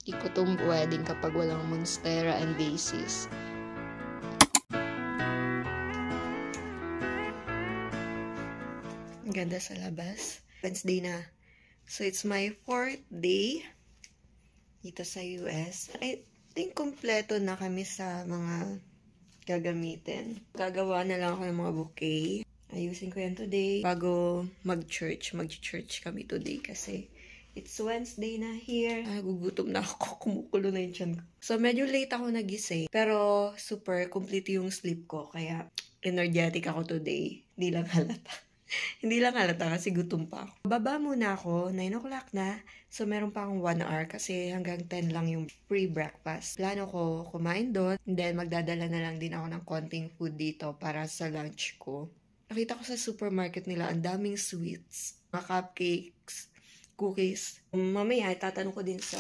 Di ko itong wedding kapag walang monstera and daisies. Ang ganda sa labas. Wednesday na. So, it's my 4th day dito sa US. I think kompleto na kami sa mga gagamitin. Gagawa na lang ako ng mga bouquet. Ayusin ko yan today. Bago mag-church kami today kasi it's Wednesday na here. Gugutom na ako. Kumukulo na yung tiyan ko. So, medyo late ako nagising. Pero, super complete yung sleep ko. Kaya, energetic ako today. Hindi lang halata. Hindi lang halata kasi gutom pa ako. Baba muna ako. 9 o'clock na. So, meron pa akong 1 hour kasi hanggang 10 lang yung pre-breakfast. Plano ko kumain doon. And then, magdadala na lang din ako ng konting food dito para sa lunch ko. Nakita ko sa supermarket nila, ang daming sweets. Mga cupcakes, cookies. Mamaya, tatanong ko din sa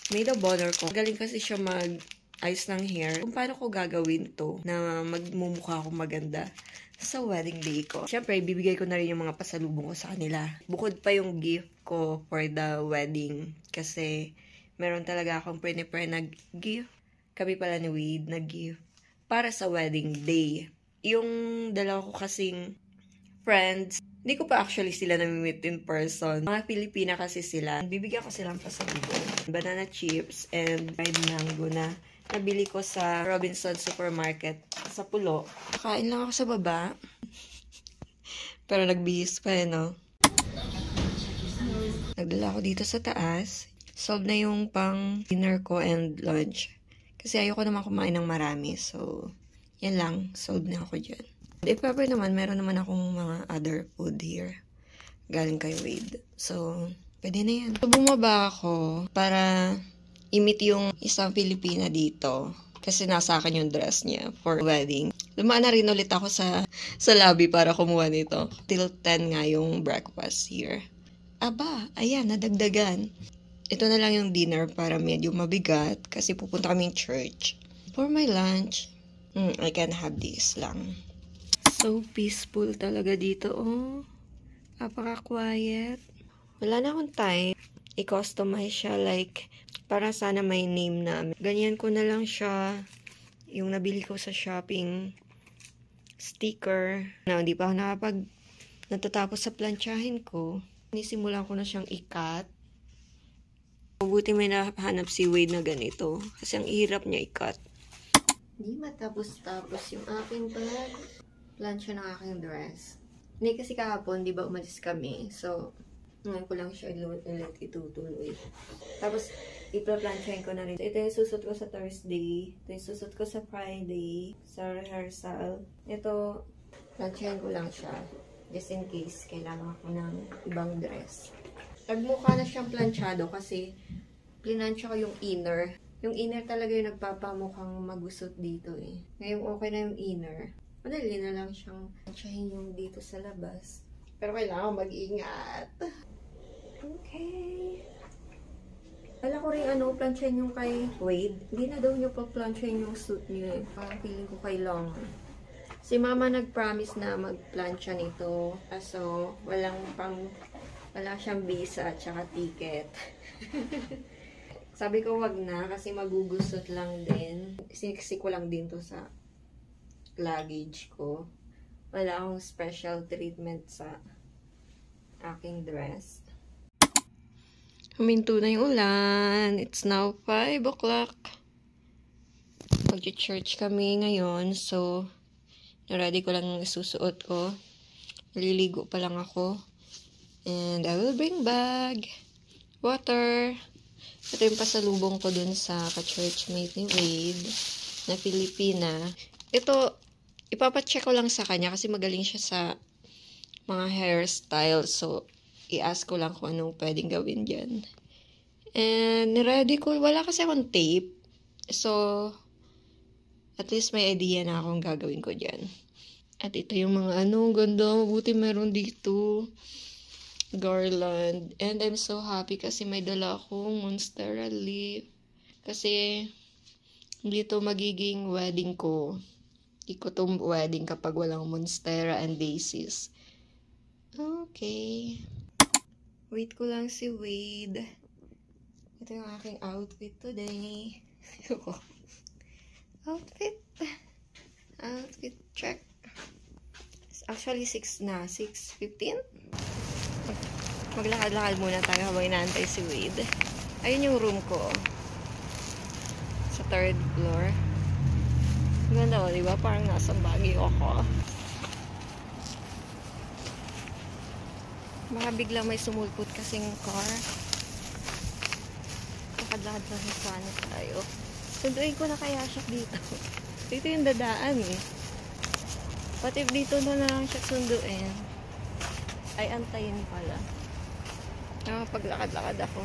maid of honor ko. Galing kasi siya mag-ayos ng hair. Kung paano ko gagawin to na magmumukha akong maganda sa wedding day ko. Siyempre, bibigay ko na rin yung mga pasalubong ko sa kanila. Bukod pa yung gift ko for the wedding. Kasi, meron talaga akong prepare na gift. Kami pala ni Wade na gift para sa wedding day. Yung dalawa ko kasing friends, hindi ko pa actually sila nami-meet in person. Mga Pilipina kasi sila. Bibigyan ko silang pasalubong. Banana chips and fried mango na nabili ko sa Robinson Supermarket sa Pulo. Kain lang ako sa baba. Pero nagbihis pa no? Nagdala ako dito sa taas. Solve na yung pang dinner ko and lunch. Kasi ayoko naman kumain ng marami. So, yan lang. Solve na ako dyan. If ever naman, meron naman akong mga other food here. Galing kay Wade. So, pwede na yan. So, bumaba ako para i-meet yung isang Pilipina dito. Kasi nasa akin yung dress niya for wedding. Dumaan na rin ulit ako sa lobby para kumuha nito. Till 10 nga yung breakfast here. Aba, ayan, nadagdagan. Ito na lang yung dinner para medyo mabigat kasi pupunta kaming church. For my lunch, I can have this lang. So peaceful talaga dito, oh. Napaka-quiet. Wala na akong time. I-customize siya like para sana may name namin. Ganyan ko na lang siya. Yung nabili ko sa shopping sticker. Na hindi pa ako natatapos sa planchahin ko. Nisimulan ko na siyang i-cut. Mabuti may nahanap si Wade na ganito. Kasi ang hirap niya i-cut. Hindi matapos-tapos yung aking plancha ng aking dress. Hindi kasi kahapon, di ba umalis kami. So, ngayon ko lang siya ulit itutuloy. Tapos, ipla-planchahin ko na rin. Ito yung susot ko sa Thursday. Ito yung susot ko sa Friday. Sa rehearsal. Ito, planchahin ko lang siya. Just in case, kailangan ako ng ibang dress. Nagmukha na siyang planchado kasi plinansya ko yung inner. Yung inner talaga yung nagpapamukhang magusot dito eh. Ngayon okay na yung inner. Madali na lang siyang planchahin yung dito sa labas. Pero kailangan mag-ingat. Okay. Wala ko rin planchahin yung kay Wade. Hindi na daw niyo pa planchahin yung suit niyo eh. Parang feeling ko kailangan. Si mama nag-promise na mag-plancha nito. Kaso wala siyang visa at saka ticket. Sabi ko wag na kasi magugusot lang din. Siniksi ko lang din to sa luggage ko. Wala akong special treatment sa aking dress. Huminto na yung ulan. It's now 5 o'clock. Mag-church kami ngayon. So, ready ko lang yung isusuot ko. Naliligo pa lang ako. And I will bring bag, water. Ito yung pasalubong ko dun sa ka-churchmate ni Wade na Pilipina. Ito, ipapacheck ko lang sa kanya kasi magaling siya sa mga hairstyle. So, i-ask ko lang kung anong pwedeng gawin dyan. And, ready ko. Wala kasi akong tape. So, at least may idea na akong gagawin ko dyan. At ito yung mga ganda. Mabuti meron dito. Garland. And I'm so happy kasi may dala akong monstera leaf. Kasi dito magiging wedding ko. Hindi ko itong wedding kapag walang monstera and daisies. Okay. Wait ko lang si Wade. Ito yung aking outfit today. Outfit check. It's actually 6 na. 6:15. Maglakad-lakad muna tayo habang inaantay si Wade. Ayun yung room ko. Sa 3rd floor. Ganda o, diba? Parang nasa Baguio ako. Baka bigla may sumulpot kasing car. Lakad-lakad lang sana tayo. Sunduin ko na kaya siya dito. Dito yung dadaan eh. But if dito na lang siya sunduin, ay antayin pala. Paglakad-lakad ako.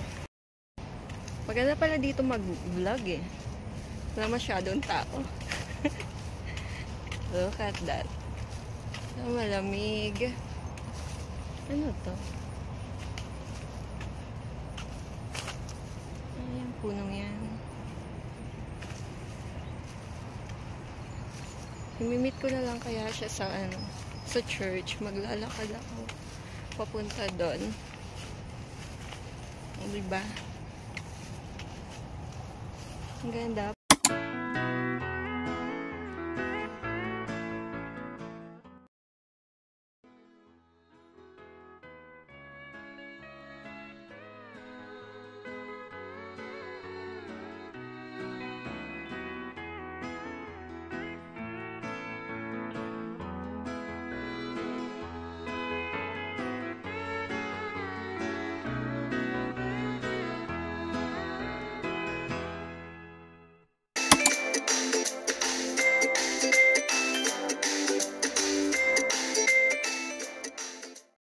Maganda pala dito mag-vlog eh. Wala masyadong tao. Look at that. Malamig. Ano to? Ayan, punong yan. Imimit ko na lang kaya siya sa sa church. Maglalakad ako papunta doon. Diba? Ang ganda.